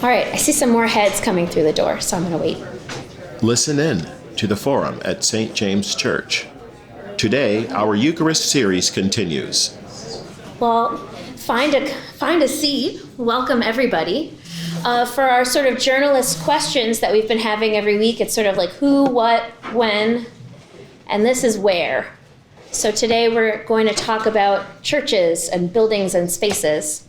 All right, I see some more heads coming through the door, so I'm going to wait. Listen in to the forum at St. James Church. Today, our Eucharist series continues. Well, find a seat. Welcome, everybody. For our sort of journalist questions that we've been having every week, it's sort of like who, what, when, and this is where. So today we're going to talk about churches and buildings and spaces.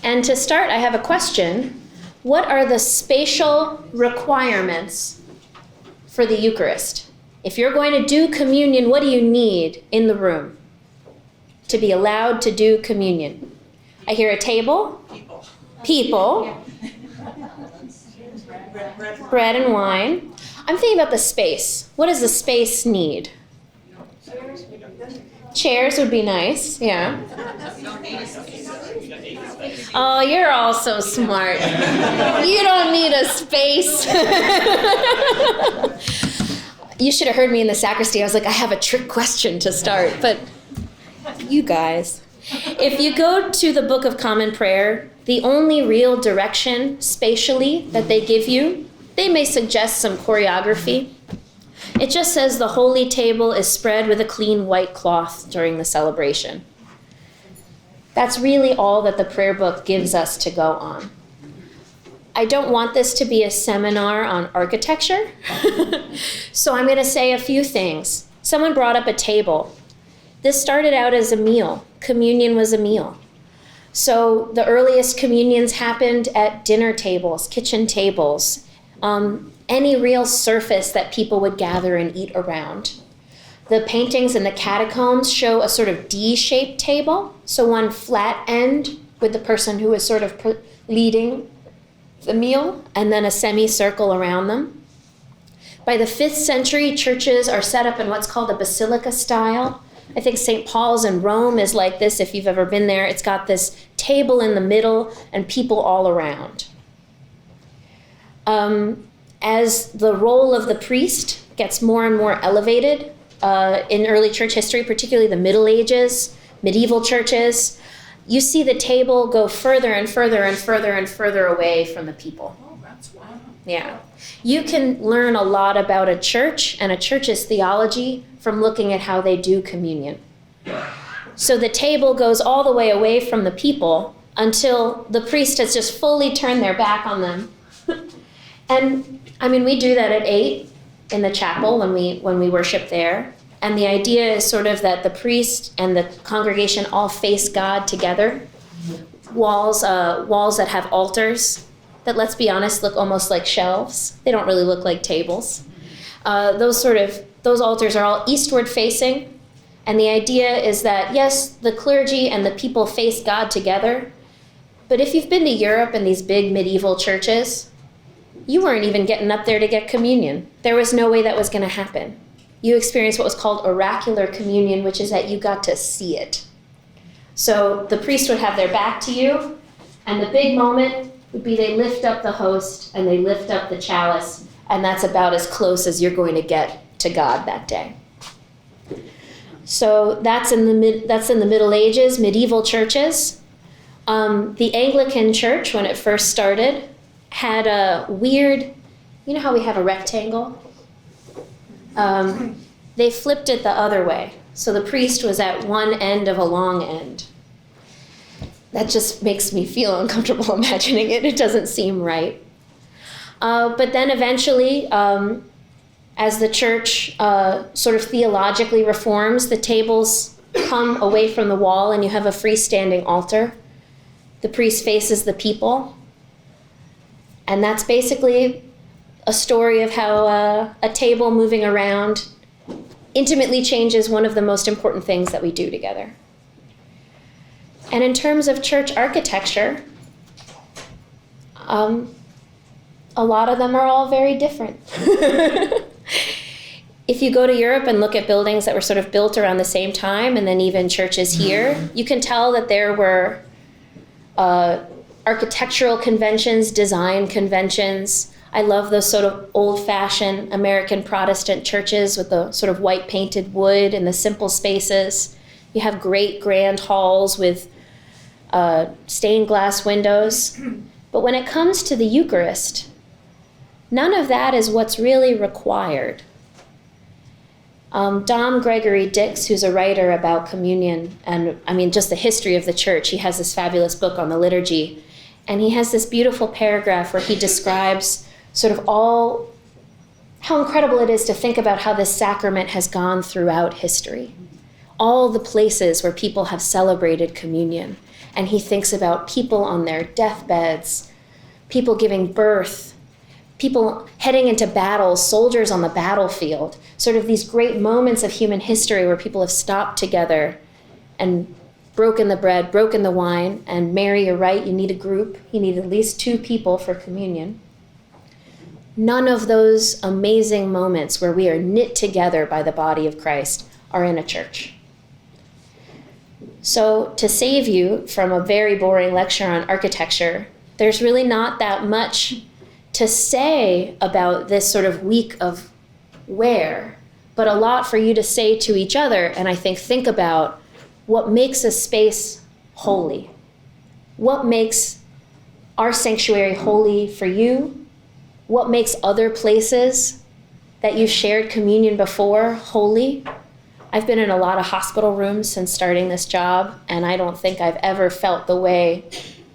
And to start, I have a question. What are the spatial requirements for the Eucharist? If you're going to do communion, what do you need in the room to be allowed to do communion? I hear a table. People. Bread and wine. I'm thinking about the space. What does the space need? Chairs would be nice, yeah. Oh, you're all so smart. You don't need a space. You should have heard me in the sacristy. I was like, I have a trick question to start, but you guys. If you go to the Book of Common Prayer, the only real direction spatially that they give you, they may suggest some choreography. It just says the holy table is spread with a clean white cloth during the celebration. That's really all that the prayer book gives us to go on. I don't want this to be a seminar on architecture, so I'm going to say a few things. Someone brought up a table. This started out as a meal. Communion was a meal. So the earliest communions happened at dinner tables, kitchen tables, any real surface that people would gather and eat around. The paintings in the catacombs show a sort of D-shaped table, so one flat end with the person who is sort of leading the meal, and then a semicircle around them. By the 5th century, churches are set up in what's called a basilica style. I think St. Paul's in Rome is like this, if you've ever been there. It's got this table in the middle and people all around. As the role of the priest gets more and more elevated in early church history, particularly the Middle Ages, medieval churches, you see the table go further and further and further and further away from the people. Oh, that's wow. Yeah. You can learn a lot about a church and a church's theology from looking at how they do communion. So the table goes all the way away from the people until the priest has just fully turned their back on them. And I mean, we do that at 8 in the chapel when we worship there. And the idea is sort of that the priest and the congregation all face God together. Walls that have altars that, let's be honest, look almost like shelves. They don't really look like tables. Those altars are all eastward facing. And the idea is that, yes, the clergy and the people face God together. But if you've been to Europe and these big medieval churches, you weren't even getting up there to get communion. There was no way that was going to happen. You experienced what was called oracular communion, which is that you got to see it. So the priest would have their back to you, and the big moment would be they lift up the host and they lift up the chalice, and that's about as close as you're going to get to God that day. So that's in the Middle Ages, medieval churches. The Anglican Church, when it first started, had a weird, you know how we have a rectangle? They flipped it the other way. So the priest was at one end of a long end. That just makes me feel uncomfortable imagining it. It doesn't seem right. But then eventually, as the church sort of theologically reforms, the tables come away from the wall and you have a freestanding altar. The priest faces the people. And that's basically a story of how a table moving around intimately changes one of the most important things that we do together. And in terms of church architecture, a lot of them are all very different. If you go to Europe and look at buildings that were sort of built around the same time, and then even churches here, you can tell that there were architectural conventions, design conventions. I love those sort of old-fashioned American Protestant churches with the sort of white painted wood and the simple spaces. You have great grand halls with stained glass windows. But when it comes to the Eucharist, none of that is what's really required. Dom Gregory Dix, who's a writer about communion and just the history of the church, he has this fabulous book on the liturgy, and he has this beautiful paragraph where he describes sort of how incredible it is to think about how this sacrament has gone throughout history. All the places where people have celebrated communion. And he thinks about people on their deathbeds, people giving birth, people heading into battle, soldiers on the battlefield, sort of these great moments of human history where people have stopped together and broken the bread, broken the wine, and Mary, you're right, you need a group. You need at least 2 people for communion. None of those amazing moments where we are knit together by the body of Christ are in a church. So to save you from a very boring lecture on architecture, there's really not that much to say about this sort of week of where, but a lot for you to say to each other, and I think about what makes a space holy. What makes our sanctuary holy for you? What makes other places that you shared communion before holy? I've been in a lot of hospital rooms since starting this job, and I don't think I've ever felt the way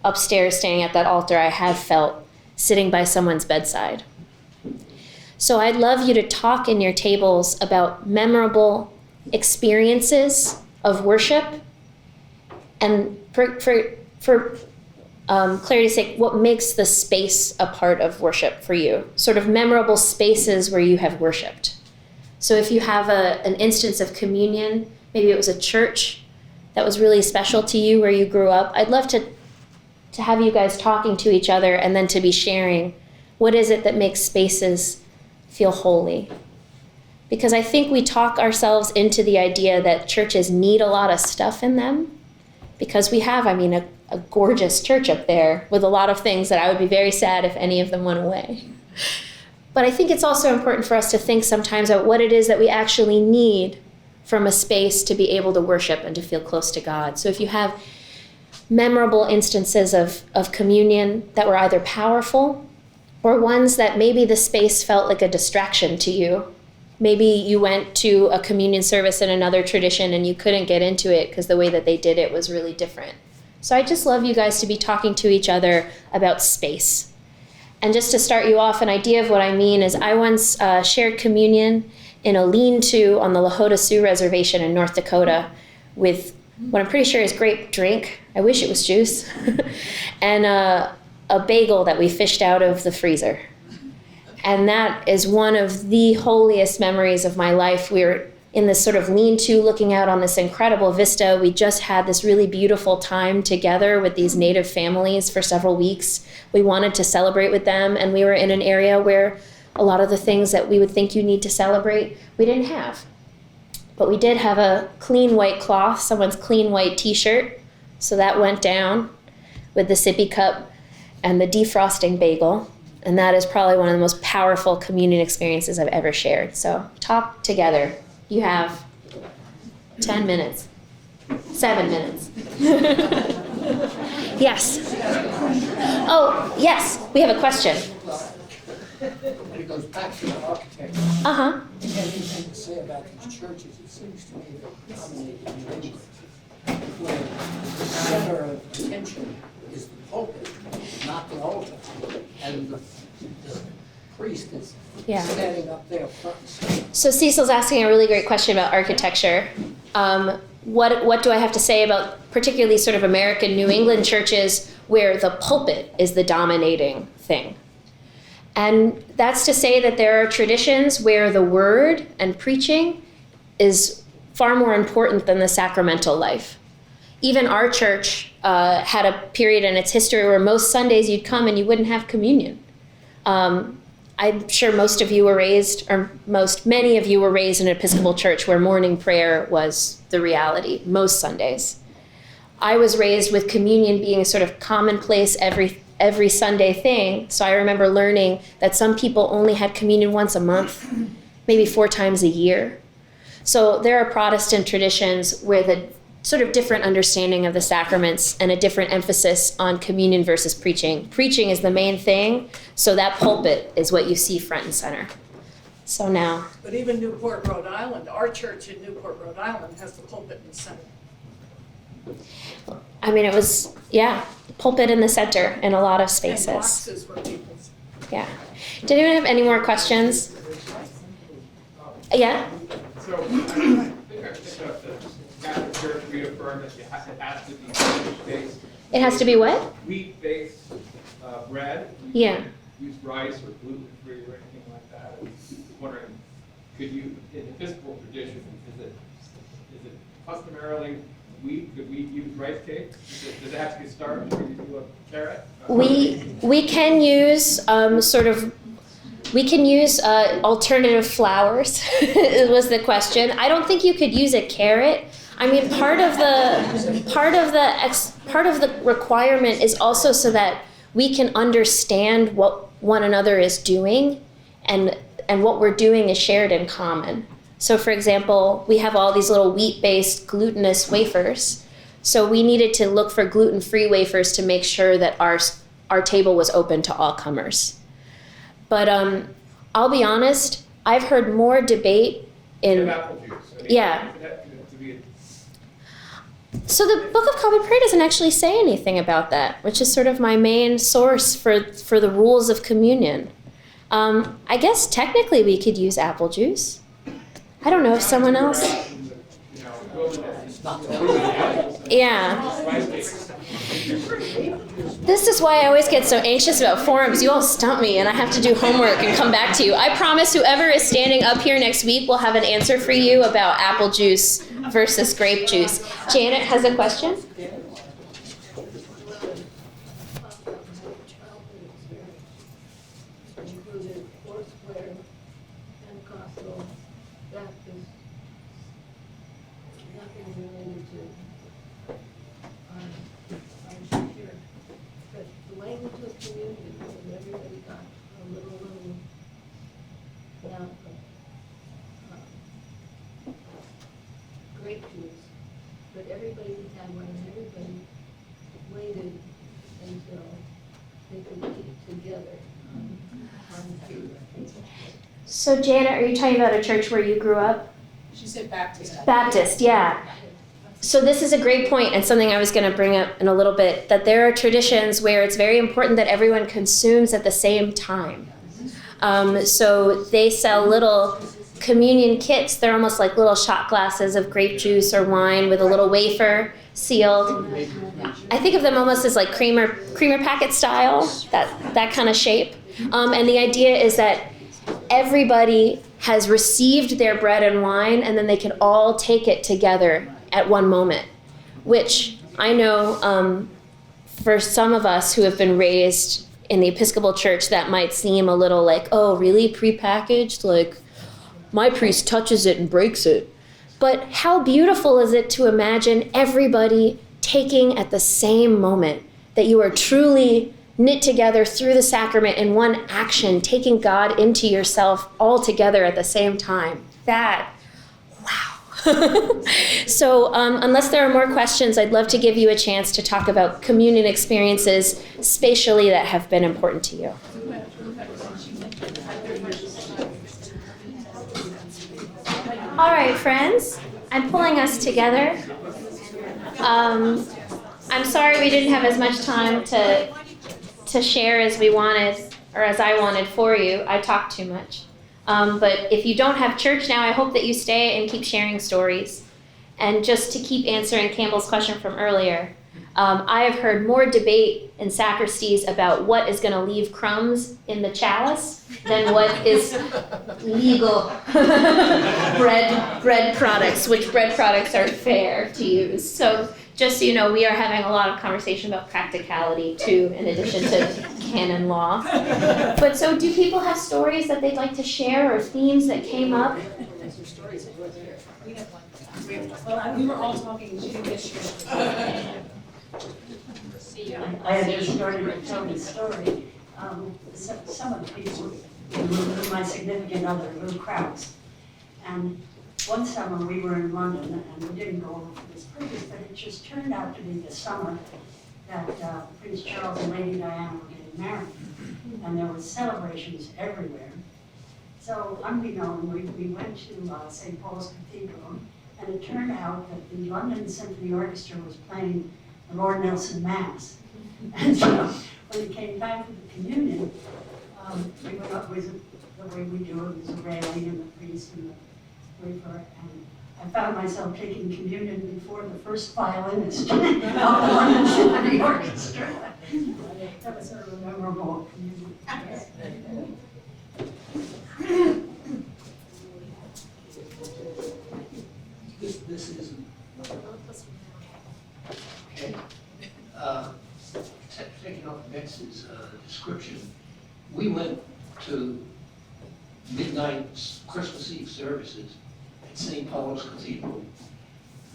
upstairs standing at that altar I have felt sitting by someone's bedside. So I'd love you to talk in your tables about memorable experiences of worship, and for clarity's sake, what makes the space a part of worship for you? Sort of memorable spaces where you have worshiped. So if you have an instance of communion, maybe it was a church that was really special to you where you grew up, I'd love to have you guys talking to each other and then to be sharing what is it that makes spaces feel holy. Because I think we talk ourselves into the idea that churches need a lot of stuff in them, because we have, a gorgeous church up there with a lot of things that I would be very sad if any of them went away. But I think it's also important for us to think sometimes about what it is that we actually need from a space to be able to worship and to feel close to God. So if you have memorable instances of communion that were either powerful or ones that maybe the space felt like a distraction to you. Maybe you went to a communion service in another tradition and you couldn't get into it because the way that they did it was really different. So I just love you guys to be talking to each other about space. And just to start you off, an idea of what I mean is I once shared communion in a lean-to on the Lahota Sioux Reservation in North Dakota with what I'm pretty sure is grape drink. I wish it was juice. And a bagel that we fished out of the freezer. And that is one of the holiest memories of my life. We were in this sort of lean-to looking out on this incredible vista. We just had this really beautiful time together with these Native families for several weeks. We wanted to celebrate with them, and we were in an area where a lot of the things that we would think you need to celebrate, we didn't have. But we did have a clean white cloth, someone's clean white t-shirt, so that went down with the sippy cup and the defrosting bagel. And that is probably one of the most powerful communion experiences I've ever shared. So talk together. You have 10 minutes, 7 minutes. Yes. Oh, yes, we have a question. It goes back to the architecture. Uh-huh. Anything to say about these churches, it seems to me that dominate in New England, where the center of attention is the pulpit, not the altar, and the priest is standing up there front and center. So Cecil's asking a really great question about architecture. What do I have to say about particularly sort of American New England churches where the pulpit is the dominating thing? And that's to say that there are traditions where the word and preaching is far more important than the sacramental life. Even our church had a period in its history where most Sundays you'd come and you wouldn't have communion. I'm sure most of you were raised, or many of you were raised in an Episcopal church where morning prayer was the reality, most Sundays. I was raised with communion being a sort of commonplace every Sunday thing, so I remember learning that some people only had communion once a month, maybe 4 times a year. So there are Protestant traditions where the sort of different understanding of the sacraments and a different emphasis on communion versus preaching. Preaching is the main thing, so that pulpit is what you see front and center. So now. But even Newport, Rhode Island, our church in Newport, Rhode Island has the pulpit in the center. I mean, it was, pulpit in the center in a lot of spaces. And boxes where people. Yeah. Did anyone have any more questions? Yeah? So I think I picked up that the Catholic Church reaffirmed that it has to be wheat-based. It has to be what? Wheat-based bread. Yeah. Use rice or gluten-free or anything like that. I was wondering, could you, in the Episcopal tradition, is it customarily wheat? Could we use rice cake? Does it have to be starched or you do a carrot? We can use alternative flours. Was the question. I don't think you could use a carrot. I mean, part of the requirement is also so that we can understand what one another is doing, and what we're doing is shared in common. So, for example, we have all these little wheat-based glutinous wafers. So we needed to look for gluten-free wafers to make sure that our table was open to all comers. But I'll be honest, I've heard more debate in. Apple juice. I mean, Yeah. So the Book of Common Prayer doesn't actually say anything about that, which is sort of my main source for the rules of communion. I guess technically we could use apple juice. I don't know if someone else. Yeah. This is why I always get so anxious about forums. You all stump me and I have to do homework and come back to you. I promise whoever is standing up here next week will have an answer for you about apple juice versus grape juice. Janet has a question? Grape juice, but everybody had one and everybody waited until they could eat together on food. So Janet, are you talking about a church where you grew up? She said Baptist. Baptist, yeah. So this is a great point, and something I was going to bring up in a little bit, that there are traditions where it's very important that everyone consumes at the same time. So they sell little communion kits. They're almost like little shot glasses of grape juice or wine with a little wafer sealed. I think of them almost as like creamer packet style, that kind of shape. And the idea is that everybody has received their bread and wine, and then they can all take it together at one moment, which I know for some of us who have been raised in the Episcopal Church, that might seem a little like, oh, really, prepackaged? Like, my priest touches it and breaks it. But how beautiful is it to imagine everybody taking at the same moment, that you are truly knit together through the sacrament in one action, taking God into yourself all together at the same time. That, wow. So unless there are more questions, I'd love to give you a chance to talk about communion experiences spatially that have been important to you. All right, friends, I'm pulling us together. I'm sorry we didn't have as much time to share as we wanted, or as I wanted for you. I talked too much. But if you don't have church now, I hope that you stay and keep sharing stories. And just to keep answering Campbell's question from earlier, I have heard more debate in sacristies about what is going to leave crumbs in the chalice than what is legal bread products, which bread products are fair to use. So just so you know, we are having a lot of conversation about practicality too, in addition to canon law. But so do people have stories that they'd like to share or themes that came up? Well, we were all talking, and she didn't get shared. I had just started to tell the story. Some of the people, my significant other, little crowds. And one summer we were in London, and we didn't go over for this purpose, but it just turned out to be the summer that Prince Charles and Lady Diana were getting married. And there were celebrations everywhere. So unbeknown, we went to St. Paul's Cathedral, and it turned out that the London Symphony Orchestra was playing the Lord Nelson Mass. And so when it came time for the communion, we went up with the way we do it, was a railing and the priest and the wafer, and I found myself taking communion before the first violinist of the London Symphony Orchestra. That was sort of a memorable communion. This isn't. Okay. Taking off Bex's description, we went to midnight Christmas Eve services at St. Paul's Cathedral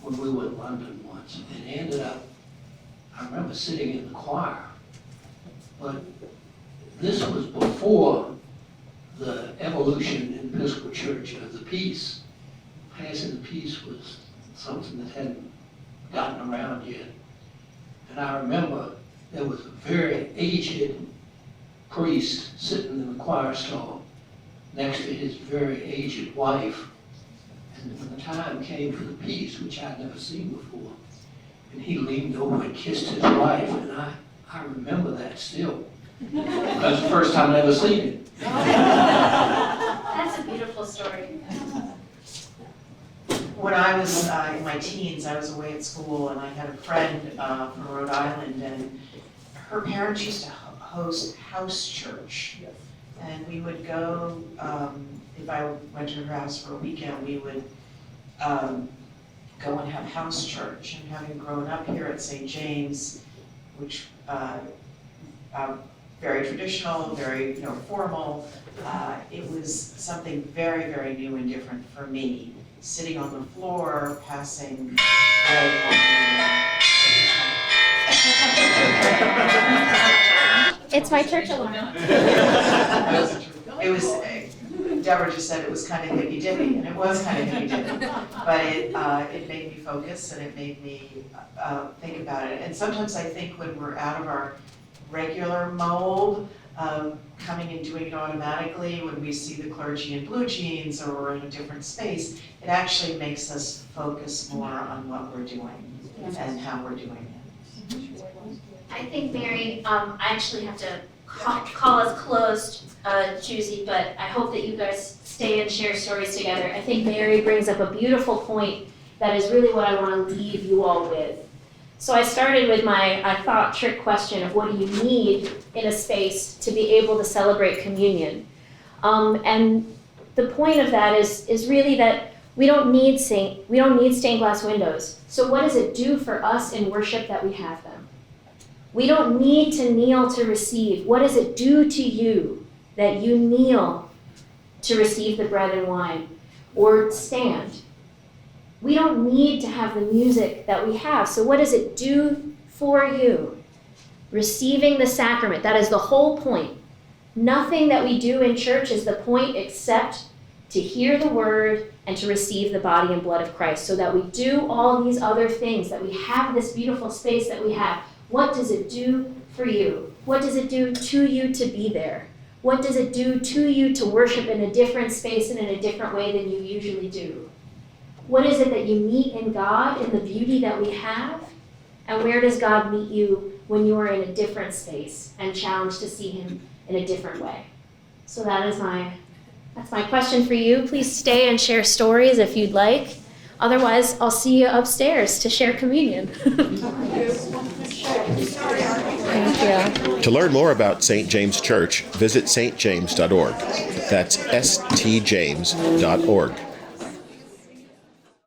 when we were in London once, and ended up, I remember sitting in the choir, but this was before the evolution in Episcopal Church of the peace. Passing the peace was something that hadn't gotten around yet. And I remember there was a very aged priest sitting in the choir stall next to his very aged wife. And when the time came for the peace, which I'd never seen before, and he leaned over and kissed his wife, and I remember that still. That's the first time I'd ever seen it. That's a beautiful story. When I was in my teens, I was away at school, and I had a friend from Rhode Island, and her parents used to host house church. And we would go, if I went to her house for a weekend, we would go and have house church. And having grown up here at St. James, which very traditional, very formal, it was something very, very new and different for me. Sitting on the floor, passing bread, It's my church alarm. It was, Deborah just said it was kind of hippy-dippy, and it was kind of hippy-dippy. But it made me focus, and it made me think about it. And sometimes I think when we're out of our regular mold, coming and doing it automatically, when we see the clergy in blue jeans or we're in a different space, it actually makes us focus more on what we're doing and how we're doing it. I think, Mary, I actually have to call us closed, Juicy, but I hope that you guys stay and share stories together. I think Mary brings up a beautiful point that is really what I want to leave you all with. So I started with my, I thought, trick question of what do you need in a space to be able to celebrate communion? And the point of that is really that we don't need stained glass windows. So what does it do for us in worship that we have them? We don't need to kneel to receive. What does it do to you that you kneel to receive the bread and wine or stand? We don't need to have the music that we have. So what does it do for you? Receiving the sacrament, that is the whole point. Nothing that we do in church is the point except to hear the word and to receive the body and blood of Christ, so that we do all these other things, that we have this beautiful space that we have. What does it do for you? What does it do to you to be there? What does it do to you to worship in a different space and in a different way than you usually do? What is it that you meet in God, in the beauty that we have? And where does God meet you when you are in a different space and challenged to see him in a different way? So that's my question for you. Please stay and share stories if you'd like. Otherwise, I'll see you upstairs to share communion. Thank you. To learn more about St. James Church, visit stjames.org. That's stjames.org.